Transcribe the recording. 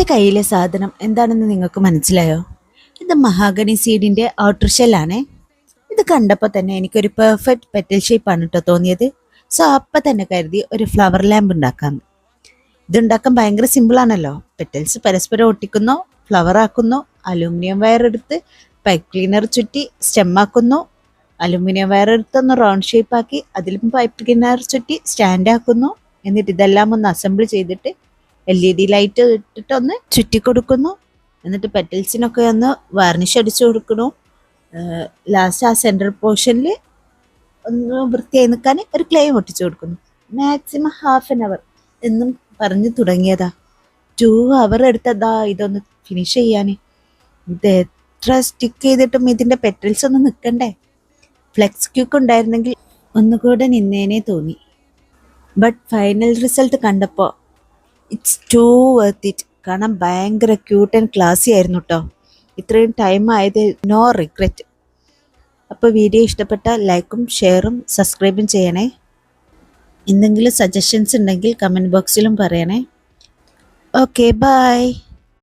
എൻ്റെ കയ്യിലെ സാധനം എന്താണെന്ന് നിങ്ങൾക്ക് മനസ്സിലായോ? ഇത് മഹാഗണി സീഡിൻ്റെ ഔട്ടർ ഷെല്ലാണേ. ഇത് കണ്ടപ്പോൾ തന്നെ എനിക്കൊരു പെർഫെക്റ്റ് പെറ്റൽ ഷേപ്പാണ് കേട്ടോ തോന്നിയത്. സോ അപ്പം തന്നെ കരുതി ഒരു ഫ്ലവർ ലാമ്പ് ഉണ്ടാക്കാമെന്ന്. ഇതുണ്ടാക്കാൻ ഭയങ്കര സിമ്പിളാണല്ലോ. പെറ്റൽസ് പരസ്പരം ഒട്ടിക്കുന്നു, ഫ്ലവർ ആക്കുന്നു, അലൂമിനിയം വയർ എടുത്ത് പൈപ്പ് ക്ലീനർ ചുറ്റി സ്റ്റെമ്മാക്കുന്നു, അലൂമിനിയം വയർ എടുത്തൊന്ന് റൗണ്ട് ഷേപ്പാക്കി അതിലും പൈപ്പ് ക്ലീനർ ചുറ്റി സ്റ്റാൻഡ് ആക്കുന്നു. എന്നിട്ട് ഇതെല്ലാം ഒന്ന് അസംബിൾ ചെയ്തിട്ട് LED ലൈറ്റ് ഇട്ടിട്ട് ഒന്ന് ചുറ്റി കൊടുക്കുന്നു. എന്നിട്ട് പെറ്റൽസിനൊക്കെ ഒന്ന് വാർണിഷ് അടിച്ചു കൊടുക്കണു. ലാസ്റ്റ് ആ സെൻട്രൽ പോർഷനിൽ ഒന്ന് വൃത്തിയായി നിൽക്കാൻ ഒരു ക്ലേ ഒട്ടിച്ചു കൊടുക്കുന്നു. മാക്സിമം ½ എന്നും പറഞ്ഞു തുടങ്ങിയതാ. 2 അവർ എടുത്തതാ ഇതൊന്ന് ഫിനിഷ് ചെയ്യാൻ. ഇത് എത്ര സ്റ്റിക്ക് ചെയ്തിട്ടും ഇതിൻ്റെ പെറ്റൽസ് ഒന്നും നിൽക്കണ്ടേ. ഫ്ലെക്സ് ക്യൂക്ക് ഉണ്ടായിരുന്നെങ്കിൽ ഒന്നുകൂടെ നിന്നേനെ തോന്നി. ബട്ട് ഫൈനൽ റിസൾട്ട് കണ്ടപ്പോൾ ഇറ്റ്സ് ടു വർത്ത് ഇറ്റ്. കാരണം ഭയങ്കര ക്യൂട്ട് ആൻഡ് ക്ലാസി ആയിരുന്നു കേട്ടോ. ഇത്രയും ടൈം ആയത് നോ റിഗ്രറ്റ്. അപ്പോൾ വീഡിയോ ഇഷ്ടപ്പെട്ടാൽ ലൈക്കും ഷെയറും സബ്സ്ക്രൈബും ചെയ്യണേ. എന്തെങ്കിലും സജഷൻസ് ഉണ്ടെങ്കിൽ കമൻറ്റ് ബോക്സിലും പറയണേ. Okay, by.